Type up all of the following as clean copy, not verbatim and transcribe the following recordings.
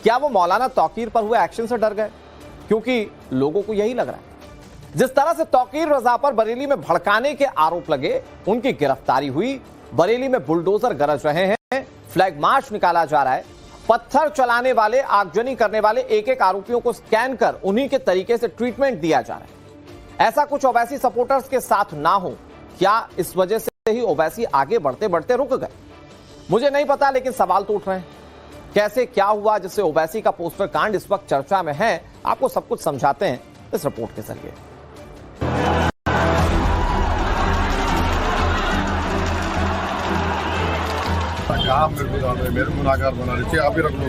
क्या वो मौलाना तौकीर पर हुए एक्शन से डर गए? क्योंकि लोगों को यही लग रहा है जिस तरह से तौकीर रजा पर बरेली में भड़काने के आरोप लगे, उनकी गिरफ्तारी हुई, बरेली में बुलडोजर गरज रहे हैं, फ्लैग मार्च निकाला जा रहा है, पत्थर चलाने वाले, आगजनी करने वाले एक एक आरोपियों को स्कैन कर उन्हीं के तरीके से ट्रीटमेंट दिया जा रहा है। ऐसा कुछ ओवैसी सपोर्टर्स के साथ ना हो, क्या इस वजह से ही ओवैसी आगे बढ़ते बढ़ते रुक गए? मुझे नहीं पता, लेकिन सवाल तो उठ रहे हैं। कैसे क्या हुआ जिससे ओवैसी का पोस्टर कांड इस वक्त चर्चा में है? आपको सब कुछ समझाते हैं इस रिपोर्ट के जरिए। आप मेरे गुनाहगार बना लीजिए, आप ही रख लो।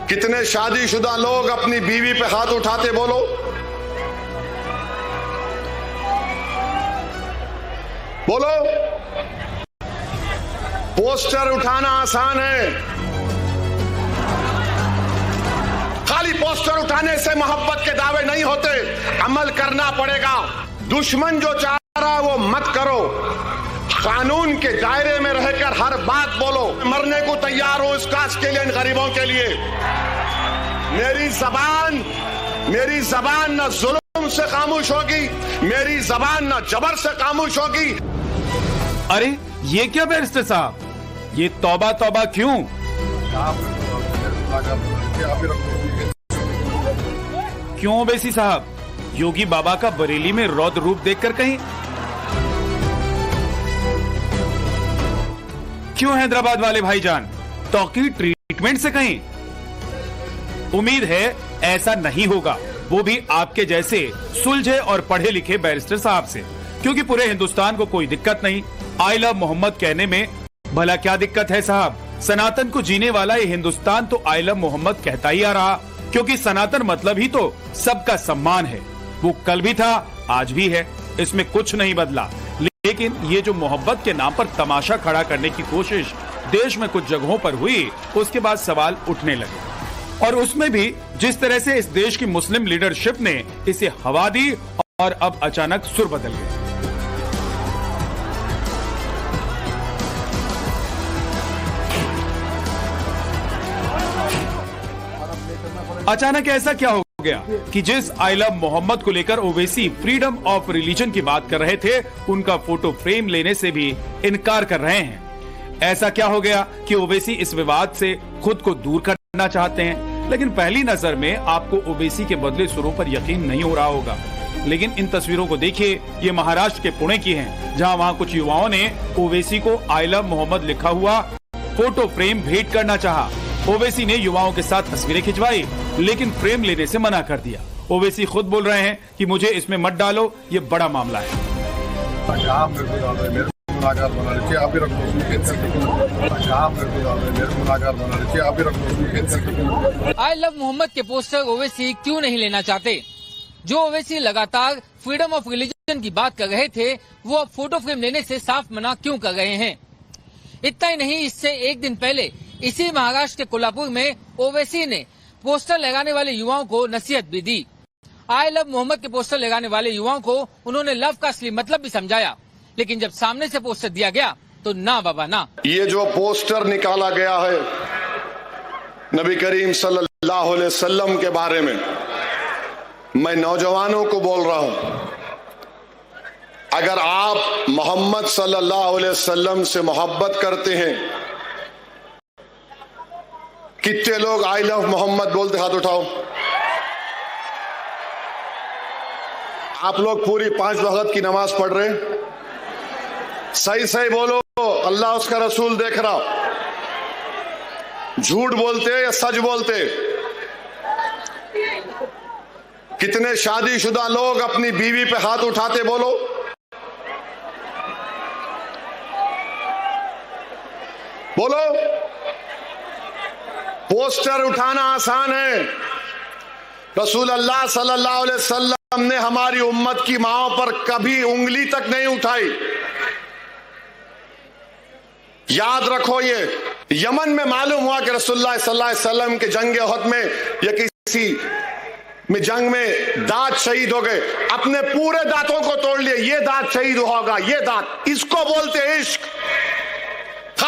कितने शादीशुदा लोग अपनी बीवी पे हाथ उठाते, बोलो। बोलो। पोस्टर उठाना आसान है, खाली पोस्टर उठाने से मोहब्बत के दावे नहीं होते, अमल करना पड़ेगा। दुश्मन जो चाह रहा है वो मत करो, कानून के दायरे में रहकर हर बात बोलो। मरने को तैयार हो इस काश के लिए, इन गरीबों के लिए। मेरी जबान न जुल्म से खामोश होगी, मेरी जबान न जबर से खामोश होगी। अरे ये क्या बैरिस्टर साहब, ये तौबा तौबा क्यों? क्यों ओवैसी साहब, योगी बाबा का बरेली में रौद्र रूप देखकर कहीं? क्यों हैदराबाद वाले भाईजान, तौकीर ट्रीटमेंट से कहीं? उम्मीद है ऐसा नहीं होगा, वो भी आपके जैसे सुलझे और पढ़े लिखे बैरिस्टर साहब से, क्योंकि पूरे हिंदुस्तान को कोई दिक्कत नहीं आई लव मोहम्मद कहने में। भला क्या दिक्कत है साहब? सनातन को जीने वाला ये हिंदुस्तान तो आई लव मोहम्मद कहता ही आ रहा, क्योंकि सनातन मतलब ही तो सबका सम्मान है। वो कल भी था, आज भी है, इसमें कुछ नहीं बदला। लेकिन ये जो मोहब्बत के नाम पर तमाशा खड़ा करने की कोशिश देश में कुछ जगहों पर हुई, उसके बाद सवाल उठने लगे, और उसमें भी जिस तरह से इस देश की मुस्लिम लीडरशिप ने इसे हवा दी और अब अचानक सुर बदल गए। अचानक ऐसा क्या हो गया कि जिस आई लव मोहम्मद को लेकर ओवैसी फ्रीडम ऑफ रिलीजन की बात कर रहे थे, उनका फोटो फ्रेम लेने से भी इनकार कर रहे हैं। ऐसा क्या हो गया कि ओवैसी इस विवाद से खुद को दूर करना चाहते हैं? लेकिन पहली नजर में आपको ओवैसी के बदले सुरों पर यकीन नहीं हो रहा होगा, लेकिन इन तस्वीरों को देखिए, ये महाराष्ट्र के पुणे की हैं, जहां वहां कुछ युवाओं ने ओवैसी को आई लव मोहम्मद लिखा हुआ फोटो फ्रेम भेंट करना चाहा। ओवैसी ने युवाओं के साथ तस्वीरें खिंचवाई, लेकिन फ्रेम लेने से मना कर दिया। ओवैसी खुद बोल रहे हैं कि मुझे इसमें मत डालो, ये बड़ा मामला है। आप मेरे गुनाहगार बना लीजिए, आप ही रख लो। आप मेरे गुनाहगार बना लीजिए, आप ही रख लो। आई लव मोहम्मद के पोस्टर ओवैसी क्यों नहीं लेना चाहते? जो ओवैसी लगातार फ्रीडम ऑफ रिलीजन की बात कर रहे थे, वो अब फोटो फ्रेम लेने से साफ मना क्यों कर रहे हैं? इतना ही नहीं, इससे एक दिन पहले इसी महाराष्ट्र के कोल्हापुर में ओवैसी ने पोस्टर लगाने वाले युवाओं को नसीहत भी दी। आई लव मोहम्मद के पोस्टर लगाने वाले युवाओं को उन्होंने लव का असली मतलब भी समझाया, लेकिन जब सामने से पोस्टर दिया गया तो ना बाबा ना। ये जो पोस्टर निकाला गया है नबी करीम सल्लल्लाहु अलैहि वसल्लम के बारे में, मैं नौजवानों को बोल रहा हूं, अगर आप मोहम्मद सल्लल्लाहु अलैहि वसल्लम से मोहब्बत करते हैं, कितने लोग आई लव मोहम्मद बोलते? हाथ उठाओ। आप लोग पूरी 5 वक्त की नमाज पढ़ रहे हैं? सही सही बोलो, अल्लाह उसका रसूल देख रहा। झूठ बोलते या सच बोलते? कितने शादीशुदा लोग अपनी बीवी पे हाथ उठाते, बोलो। बोलो। पोस्टर उठाना आसान है, रसूल अल्लाह सल्लल्लाहु अलैहि वसल्लम ने हमारी उम्मत की माओं पर कभी उंगली तक नहीं उठाई। याद रखो, ये यमन में मालूम हुआ कि रसूलुल्लाह सल्लल्लाहु अलैहि वसल्लम के जंग उहद में या किसी में जंग में दांत शहीद हो गए, अपने पूरे दांतों को तोड़ लिए, ये दांत शहीद होगा, ये दांत, इसको बोलते इश्क।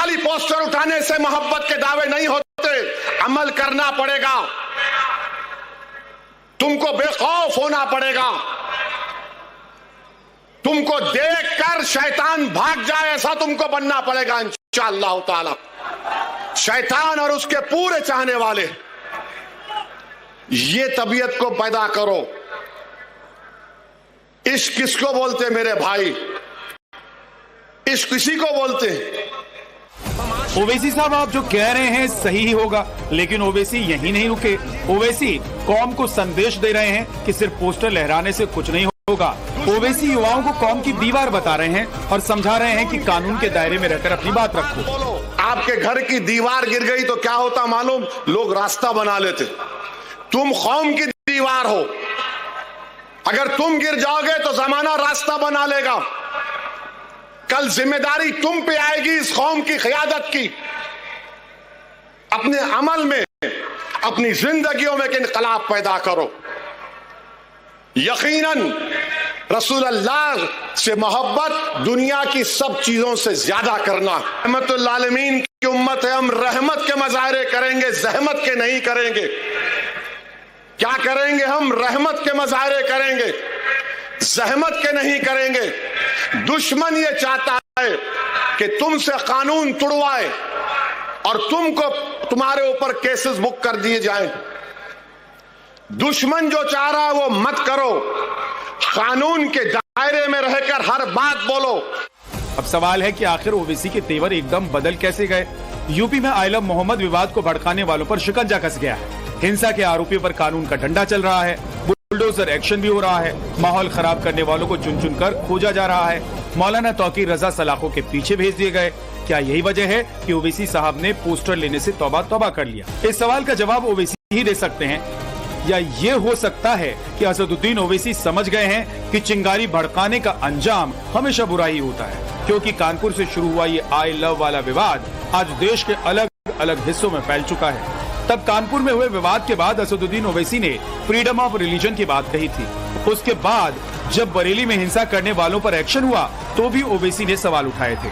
खाली पोस्टर उठाने से मोहब्बत के दावे नहीं होते, अमल करना पड़ेगा। तुमको बेखौफ होना पड़ेगा। तुमको देखकर शैतान भाग जाए ऐसा तुमको बनना पड़ेगा इंशाअल्लाह ताला। शैतान और उसके पूरे चाहने वाले, ये तबीयत को पैदा करो। इश्क किसको बोलते मेरे भाई? इश्क किसी को बोलते हैं? ओवैसी साहब, आप जो कह रहे हैं सही ही होगा, लेकिन ओवैसी यही नहीं रुके। ओवैसी कौम को संदेश दे रहे हैं कि सिर्फ पोस्टर लहराने से कुछ नहीं होगा। ओवैसी युवाओं को कौम की दीवार बता रहे हैं और समझा रहे हैं कि कानून के दायरे में रहकर अपनी बात रखो। बोलो, आपके घर की दीवार गिर गई तो क्या होता मालूम? लोग रास्ता बना लेते। तुम कौम की दीवार हो, अगर तुम गिर जाओगे तो जमाना रास्ता बना लेगा। कल जिम्मेदारी तुम पे आएगी इस कौम की क़यादत की। अपने अमल में, अपनी जिंदगियों में इनकलाब पैदा करो। यकीनन रसूल अल्लाह से मोहब्बत दुनिया की सब चीजों से ज्यादा करना। रहमतुल आलमीन की उम्मत है, हम रहमत के मज़ाहिरे करेंगे, जहमत के नहीं करेंगे। क्या करेंगे? हम रहमत के मज़ाहिरे करेंगे, जहमत के नहीं करेंगे। दुश्मन ये चाहता है कि तुमसे कानून तुड़वाए और तुमको, तुम्हारे ऊपर केसेस बुक कर दिए जाएं। दुश्मन जो चाह रहा है वो मत करो। कानून के दायरे में रहकर हर बात बोलो। अब सवाल है कि आखिर ओवैसी के तेवर एकदम बदल कैसे गए? यूपी में आइलम मोहम्मद विवाद को भड़काने वालों पर शिकंजा कस गया है। हिंसा के आरोपियों पर कानून का डंडा चल रहा है। बुलडोजर एक्शन भी हो रहा है। माहौल खराब करने वालों को चुन चुन कर खोजा जा रहा है। मौलाना तौकीर रजा सलाखों के पीछे भेज दिए गए। क्या यही वजह है कि ओवैसी साहब ने पोस्टर लेने से तौबा तौबा कर लिया? इस सवाल का जवाब ओवैसी ही दे सकते हैं, या ये हो सकता है कि असदुद्दीन ओवैसी समझ गए हैं कि चिंगारी भड़काने का अंजाम हमेशा बुरा ही होता है। क्योंकि कानपुर से शुरू हुआ ये आई लव वाला विवाद आज देश के अलग अलग हिस्सों में फैल चुका है। तब कानपुर में हुए विवाद के बाद असदुद्दीन ओवैसी ने फ्रीडम ऑफ रिलीजन की बात कही थी। उसके बाद जब बरेली में हिंसा करने वालों पर एक्शन हुआ तो भी ओवैसी ने सवाल उठाए थे।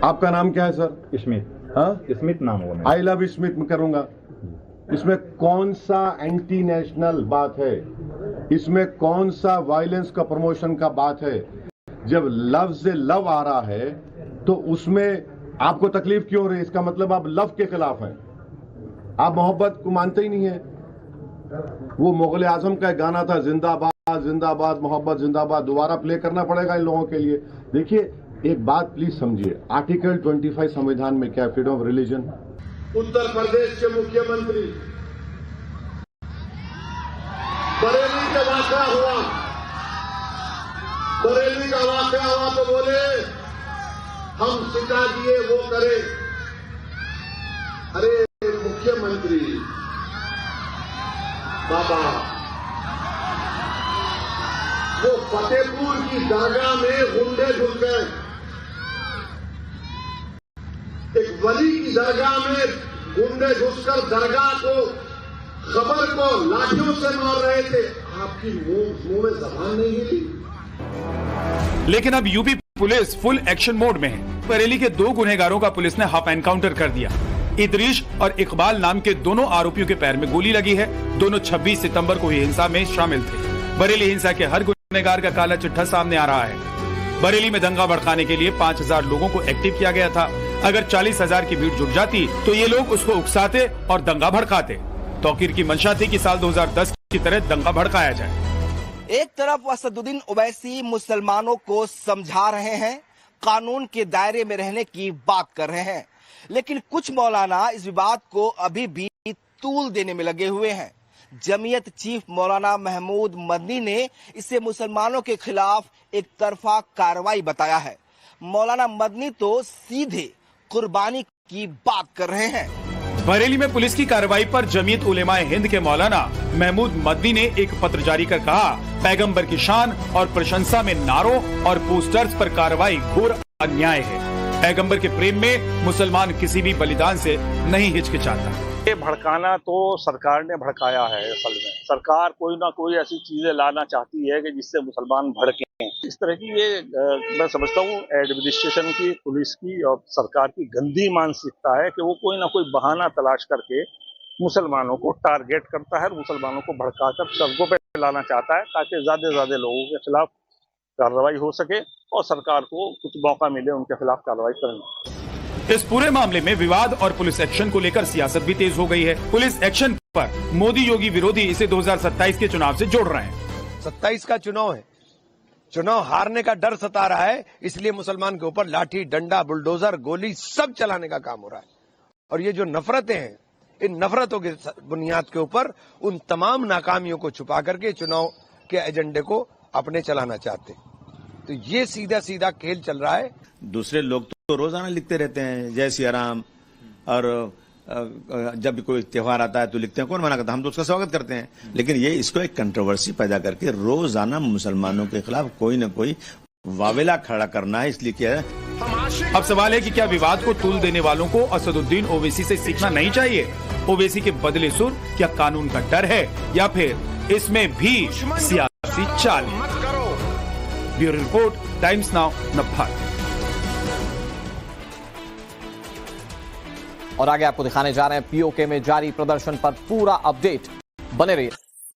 आपका नाम क्या है सर? स्मिथ। हाँ, स्मिथ नाम होगा। आई लव स्मिथ में करूंगा। इसमें कौन सा एंटी नेशनल बात है? इसमें कौन सा वायलेंस का प्रमोशन का बात है? जब लव से लव आ रहा है तो उसमें आपको तकलीफ क्यों हो रही है? इसका मतलब आप लव के खिलाफ हैं। आप मोहब्बत को मानते ही नहीं है। वो मुगल आजम का एक गाना था, जिंदाबाद जिंदाबाद मोहब्बत जिंदाबाद, दोबारा प्ले करना पड़ेगा इन लोगों के लिए। देखिए, एक बात प्लीज समझिए, आर्टिकल 25 संविधान में क्या है? Freedom of religion. Uttar Pradesh के मुख्यमंत्री, बरेली का वाकया हुआ, बरेली का वाकया हुआ तो बोले हम सिखा दिए वो करे। अरे मुख्यमंत्री बाबा, वो फतेहपुर की दरगाह में गुंडे घुस गए। एक वली की दरगाह में गुंडे घुसकर दरगाह को, खबर को लाठियों से मार रहे थे। आपकी मुंह में जबान नहीं हिली। लेकिन अब UP police full action mode में है। बरेली के 2 गुनहगारों का पुलिस ने हाफ एनकाउंटर कर दिया। इदरीश और इकबाल नाम के दोनों आरोपियों के पैर में गोली लगी है। दोनों 26 सितंबर को हुई हिंसा में शामिल थे। बरेली हिंसा के हर गुनहगार का काला चिट्ठा सामने आ रहा है। बरेली में दंगा भड़काने के लिए 5000 लोगों को एक्टिव किया गया था। अगर 40,000 की भीड़ जुट जाती तो ये लोग उसको उकसाते और दंगा भड़काते। तौकीर की मंशा थी कि साल 2010 की तरह दंगा भड़काया जाए। एक तरफ असदुद्दीन ओवैसी मुसलमानों को समझा रहे हैं, कानून के दायरे में रहने की बात कर रहे हैं, लेकिन कुछ मौलाना इस विवाद को अभी भी तूल देने में लगे हुए हैं। जमीयत चीफ मौलाना महमूद मदनी ने इसे मुसलमानों के खिलाफ एक तरफा कार्रवाई बताया है। मौलाना मदनी तो सीधे कुर्बानी की बात कर रहे हैं। बरेली में पुलिस की कार्रवाई पर जमीयत उलेमाए हिंद के मौलाना महमूद मदनी ने एक पत्र जारी कर कहा, पैगंबर की शान और प्रशंसा में नारों और पोस्टर्स पर कार्रवाई घोर अन्याय है। पैगंबर के प्रेम में मुसलमान किसी भी बलिदान से नहीं हिचकिचाता। ये भड़काना तो सरकार ने भड़काया है असल में। सरकार कोई ना कोई ऐसी चीजें लाना चाहती है कि जिससे मुसलमान भड़के। इस तरह की ये मैं समझता हूँ एडमिनिस्ट्रेशन की, पुलिस की और सरकार की गंदी मानसिकता है कि वो कोई ना कोई बहाना तलाश करके मुसलमानों को टारगेट करता है और मुसलमानों को भड़काकर सड़कों पे लाना चाहता है ताकि ज्यादा से ज्यादा लोगों के खिलाफ कार्रवाई हो सके और सरकार को कुछ मौका मिले उनके खिलाफ कार्रवाई करने। इस पूरे मामले में विवाद और पुलिस एक्शन को लेकर सियासत भी तेज हो गई है। पुलिस एक्शन पर मोदी योगी विरोधी इसे 2027 के चुनाव से जोड़ रहे हैं। 27 का चुनाव है, चुनाव हारने का डर सता रहा है, इसलिए मुसलमान के ऊपर लाठी डंडा बुलडोजर गोली सब चलाने का काम हो रहा है। और ये जो नफरतें हैं, इन नफरतों के बुनियाद के ऊपर उन तमाम नाकामियों को छुपा करके चुनाव के एजेंडे को अपने चलाना चाहते हैं। तो ये सीधा सीधा खेल चल रहा है। दूसरे लोग तो रोजाना लिखते रहते हैं जय सिया राम, और जब भी कोई त्योहार आता है तो लिखते हैं, कौन मना करता है, हम तो उसका स्वागत करते हैं। लेकिन ये इसको एक कंट्रोवर्सी पैदा करके रोजाना मुसलमानों के खिलाफ कोई न कोई वावेला खड़ा करना है, इसलिए क्या है। अब सवाल है कि क्या विवाद को तूल देने वालों को असदुद्दीन ओवैसी से सीखना नहीं चाहिए? ओवैसी के बदले सुर क्या कानून का डर है या फिर इसमें भी सियासी चाल? Bureau report, times now, Navbharat. और आगे आपको दिखाने जा रहे हैं पीओके में जारी प्रदर्शन पर पूरा अपडेट, बने रहिए।